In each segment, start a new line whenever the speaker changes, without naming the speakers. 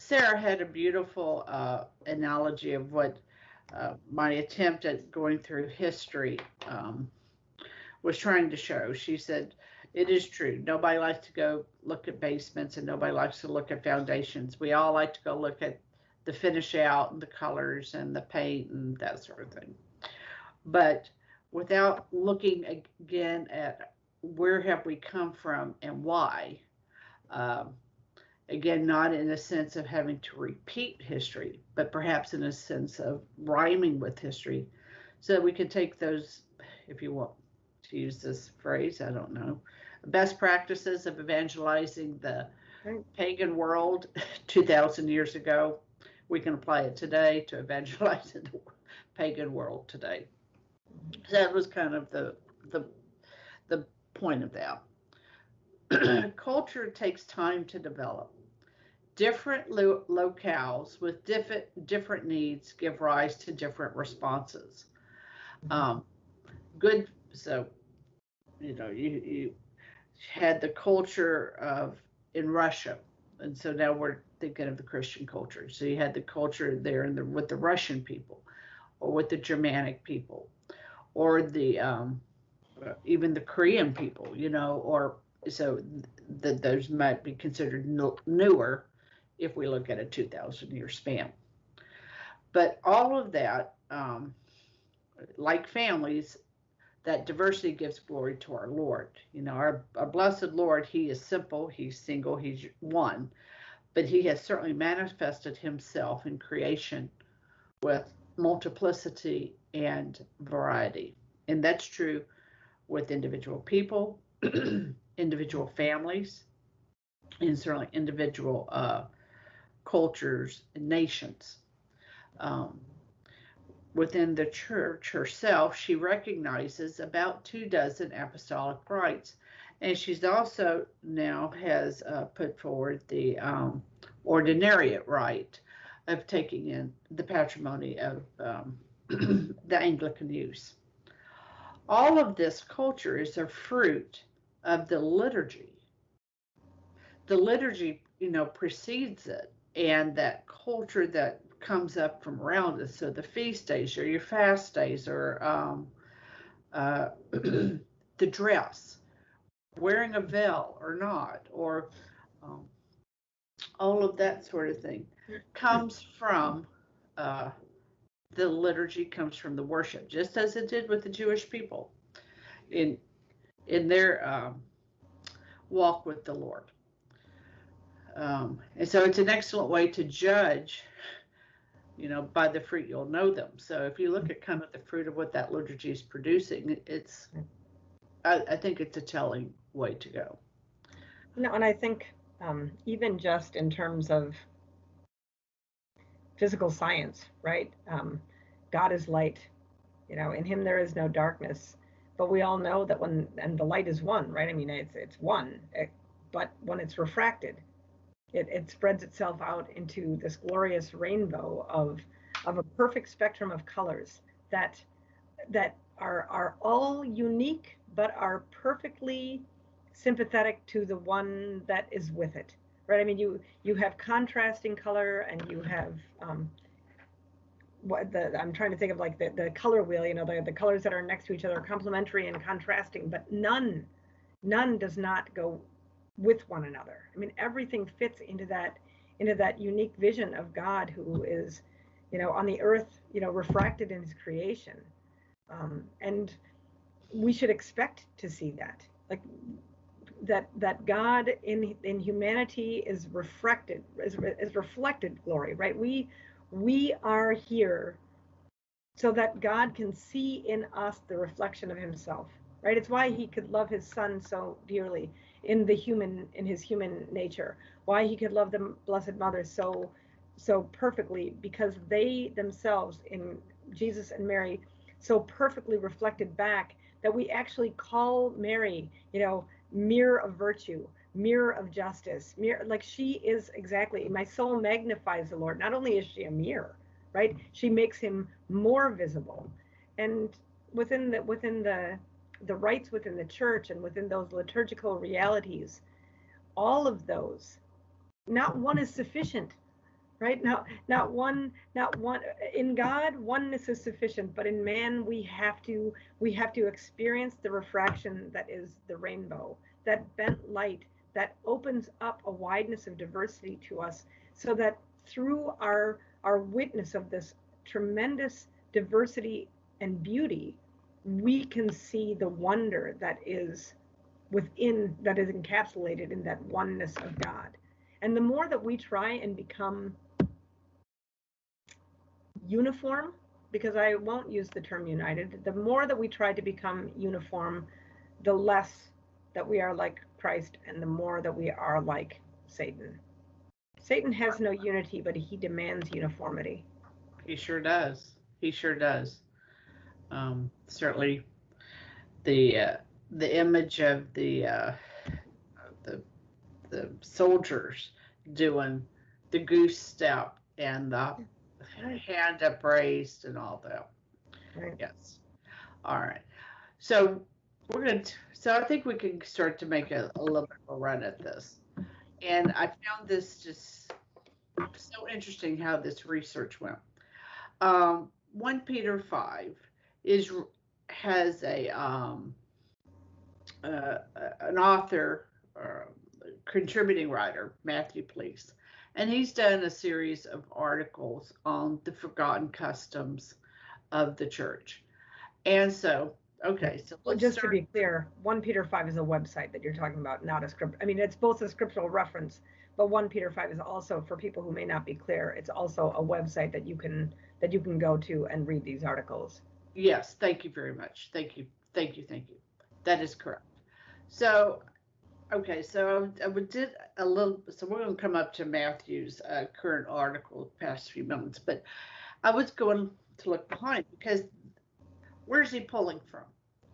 Sarah had a beautiful analogy of what my attempt at going through history was trying to show. She said, it is true. Nobody likes to go look at basements and nobody likes to look at foundations. We all like to go look at the finish out and the colors and the paint and that sort of thing. But without looking again at where have we come from and why, um, again, not in a sense of having to repeat history, but perhaps in a sense of rhyming with history, so that we can take those, if you want to use this phrase, I don't know, best practices of evangelizing the pagan world 2,000 years ago, we can apply it today to evangelizing the pagan world today. So that was kind of the point of that. Culture takes time to develop. Different locales with different needs give rise to different responses. Good, so you had the culture of in Russia, and so now we're thinking of the Christian culture. So you had the culture there with the Russian people, or with the Germanic people, or the even the Korean people, or so those might be considered newer if we look at a 2,000-year span. But all of that, like families, that diversity gives glory to our Lord. Our blessed Lord, he is simple, he's single, he's one, but he has certainly manifested himself in creation with multiplicity and variety. And that's true with individual people, individual families, and certainly individual cultures and nations. Within the church herself, she recognizes about 24 apostolic rights, and she's also now has put forward the ordinariate right of taking in the patrimony of the Anglican use. All of this culture is a fruit of the liturgy. The liturgy, precedes it, and that culture that comes up from around us. So the feast days, or your fast days, or the dress, wearing a veil or not, or all of that sort of thing comes from the liturgy, comes from the worship, just as it did with the Jewish people in their walk with the Lord. And so it's an excellent way to judge, by the fruit you'll know them. So if you look at kind of the fruit of what that liturgy is producing, I think it's a telling way to go.
And I think even just in terms of physical science, right? God is light, in him there is no darkness. But we all know that and the light is one, right? I mean, it's one, but when it's refracted, it spreads itself out into this glorious rainbow of a perfect spectrum of colors that are all unique, but are perfectly sympathetic to the one that is with it, right? I mean, you have contrasting color, and you have I'm trying to think of like the color wheel, the colors that are next to each other are complementary and contrasting, but none does not go with one another. I mean, everything fits into that unique vision of God, who is, on the earth, refracted in his creation. And we should expect to see that, like that God in humanity is reflected glory, right? We are here so that God can see in us the reflection of himself, right? It's why he could love his son so dearly in his human nature, why he could love the Blessed Mother so perfectly, because they themselves, in Jesus and Mary, so perfectly reflected back that we actually call Mary, mirror of virtue, mirror of justice, mirror, like she is exactly, my soul magnifies the Lord. Not only is she a mirror, right? She makes him more visible. And within the rites within the church and within those liturgical realities, all of those, not one is sufficient right? Not one, in God, oneness is sufficient, but in man, we have to experience the refraction that is the rainbow, that bent light that opens up a wideness of diversity to us, so that through our witness of this tremendous diversity and beauty, we can see the wonder that is encapsulated in that oneness of God. And the more that we try and become uniform, because I won't use the term united, the more that we try to become uniform, the less that we are like Christ and the more that we are like Satan. Satan has no unity, but he demands uniformity.
He sure does. He sure does. Certainly, the the image of the the soldiers doing the goose step and the
Right.
hand upraised and all that.
Right.
Yes. All right. So so I think we can start to make a little bit of a run at this. And I found this just so interesting how this research went. 1 Peter 5 is has uh, an author or contributing writer, Matthew Please, and he's done a series of articles on the forgotten customs of the church. And so, okay, so
Well,
let's
just to
start.
be clear, 1 Peter 5 is a website that you're talking about, not a script. I mean, it's both a scriptural reference, but 1 Peter 5 is also, for people who may not be clear, it's also a website that you can go to and read these articles.
Yes, thank you very much. Thank you, thank you, thank you. That is correct. So, okay, so I did a little. So we're going to come up to Matthew's current article the past few minutes, but I was going to look behind because where's he pulling from?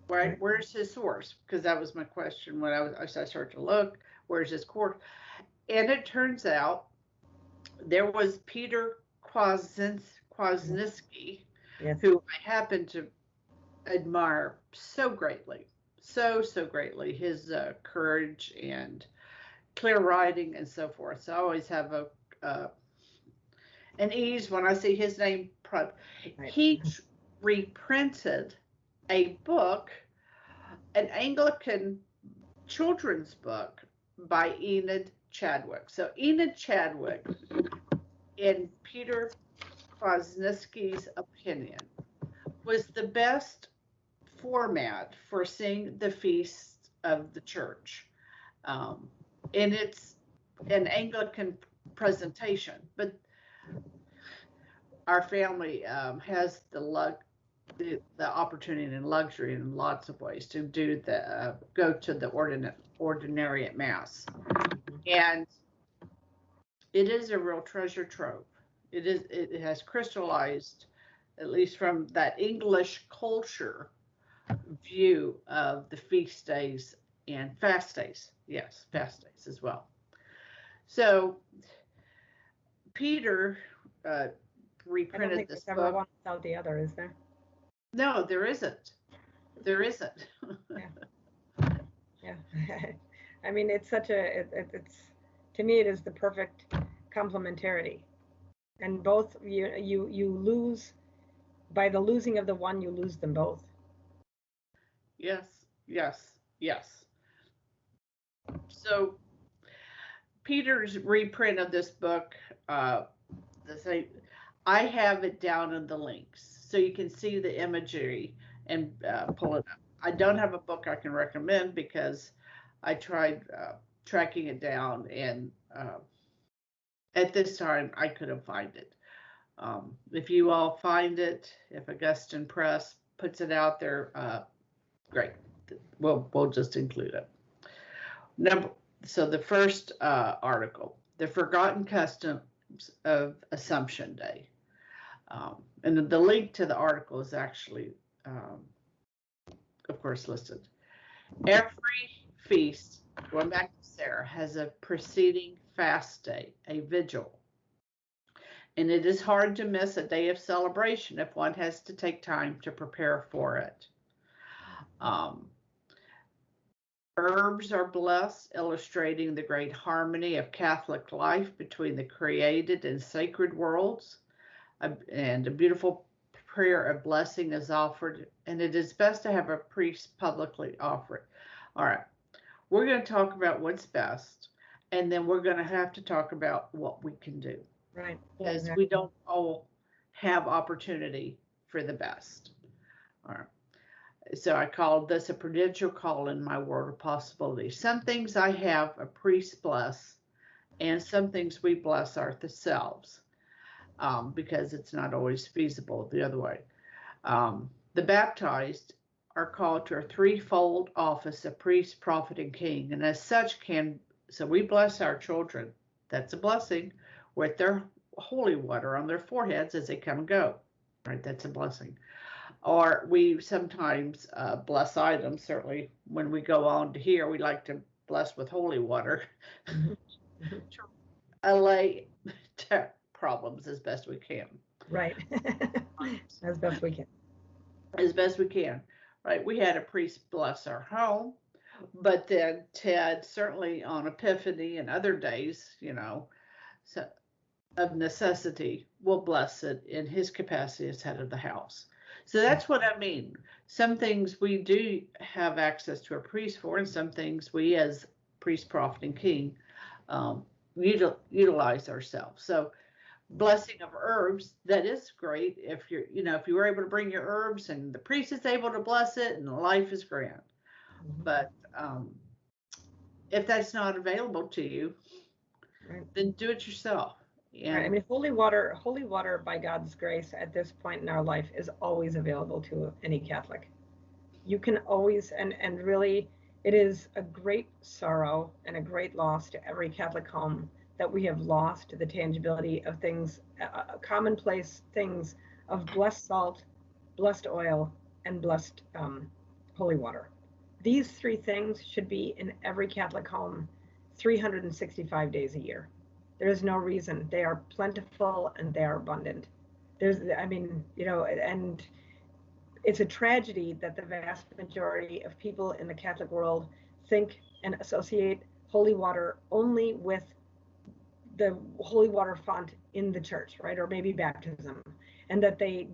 Right?
Right.
Where's his source? Because that was my question when I started to look. Where's his core? And it turns out there was Peter Kwasniewski,
Yes.
who I happen to admire so greatly, so greatly. His courage and clear writing and so forth. So I always have uh, an ease when I see his name.
Right.
He reprinted a book, an Anglican children's book by Enid Chadwick. So Enid Chadwick, in Peter Kwasniewski's opinion, was the best format for seeing the feast of the church. Um, and it's an Anglican presentation, but our family has the opportunity and luxury in lots of ways to go to the ordinary at mass, and it is a real treasure trove. It has crystallized, at least from that English culture view of the feast days and fast days. Yes, fast days as well. So Peter uh,
I don't
reprinted
think
this
there's ever
book.
one without the other, is there?
No, there isn't. There isn't.
Yeah. Yeah. I mean, it's such it's, to me, it is the perfect complementarity. And both you lose, by the losing of the one, you lose them both.
Yes, yes, yes. So Peter's reprint of this book, the same, I have it down in the links so you can see the imagery and pull it up. I don't have a book I can recommend because I tried tracking it down, and at this time I couldn't find it. If you all find it, if Augustine Press puts it out there, great. We'll just include it. Number so the first article, the forgotten customs of Assumption Day, and the link to the article is actually, of course, listed. Every feast, going back to Sarah, has a preceding fast day, a vigil. And it is hard to miss a day of celebration if one has to take time to prepare for it. Um, Herbs are blessed, illustrating the great harmony of Catholic life between the created and sacred worlds. And a beautiful prayer of blessing is offered, and it is best to have a priest publicly offer it. All right, we're going to talk about what's best, and then we're going to have to talk about what we can do.
Right.
Because
Exactly.
we don't all have opportunity for the best. All right. So I called this a prudential call in my world of possibilities. Some things I have a priest bless, and some things we bless ourselves, because it's not always feasible the other way. The baptized are called to a threefold office of priest, prophet, and king, and as such so we bless our children. That's a blessing, with their holy water on their foreheads as they come and go. Right, that's a blessing. Or we sometimes bless items. Certainly, when we go on to here, we like to bless with holy water.
Mhm.
To allay problems as best we can.
Right. As best we can.
As best we can. Right. We had a priest bless our home, but then Ted, certainly on Epiphany and other days, so of necessity, will bless it in his capacity as head of the house. So that's what I mean. Some things we do have access to a priest for, and some things we, as priest, prophet, and king, utilize ourselves. So blessing of herbs, that is great if if you were able to bring your herbs and the priest is able to bless it, and life is grand. But if that's not available to you,
Right.
then do it yourself. And
Right. I mean, holy water by God's grace at this point in our life is always available to any Catholic. You can always, and really, it is a great sorrow and a great loss to every Catholic home that we have lost the tangibility of things, commonplace things of blessed salt, blessed oil, and blessed holy water. These three things should be in every Catholic home 365 days a year. There is no reason. They are plentiful and they are abundant. And it's a tragedy that the vast majority of people in the Catholic world think and associate holy water only with the holy water font in the church, right? Or maybe baptism. And that they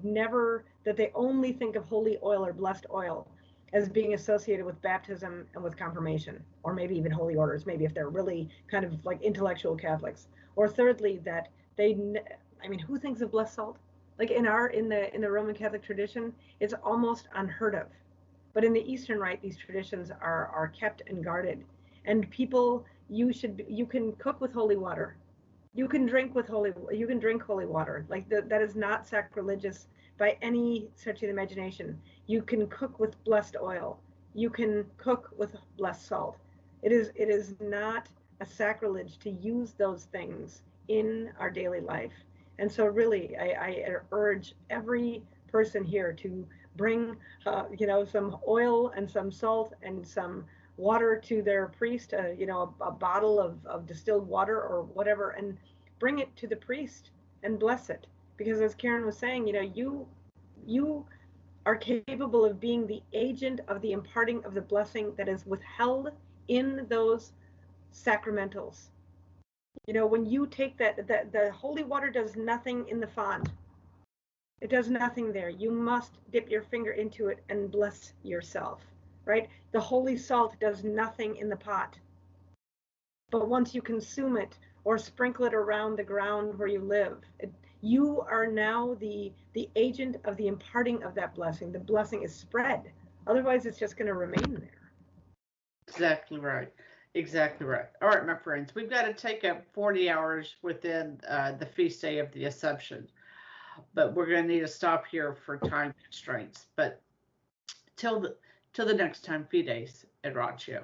only think of holy oil or blessed oil as being associated with baptism and with confirmation, or maybe even holy orders, maybe if they're really kind of like intellectual Catholics. Or thirdly, that who thinks of blessed salt? Like in the Roman Catholic tradition, it's almost unheard of. But in the Eastern Rite, these traditions are kept and guarded. And people, you can cook with holy water. You can drink holy water. Like that is not sacrilegious by any stretch of the imagination. You can cook with blessed oil. You can cook with blessed salt. It is not a sacrilege to use those things in our daily life. And so really, I urge every person here to bring, some oil and some salt and some water to their priest, a bottle of distilled water or whatever, and bring it to the priest and bless it. Because as Karen was saying, you are capable of being the agent of the imparting of the blessing that is withheld in those sacramentals. When you take the holy water does nothing in the font. It does nothing there. You must dip your finger into it and bless yourself, right? The holy salt does nothing in the pot. But once you consume it or sprinkle it around the ground where you live, you are now the agent of the imparting of that blessing. The blessing is spread. Otherwise, it's just going to remain there.
Exactly right. Exactly right. All right, my friends, we've got to take up 40 hours within the feast day of the Assumption, but we're going to need to stop here for time constraints. But till the next time, Fides et Ratio.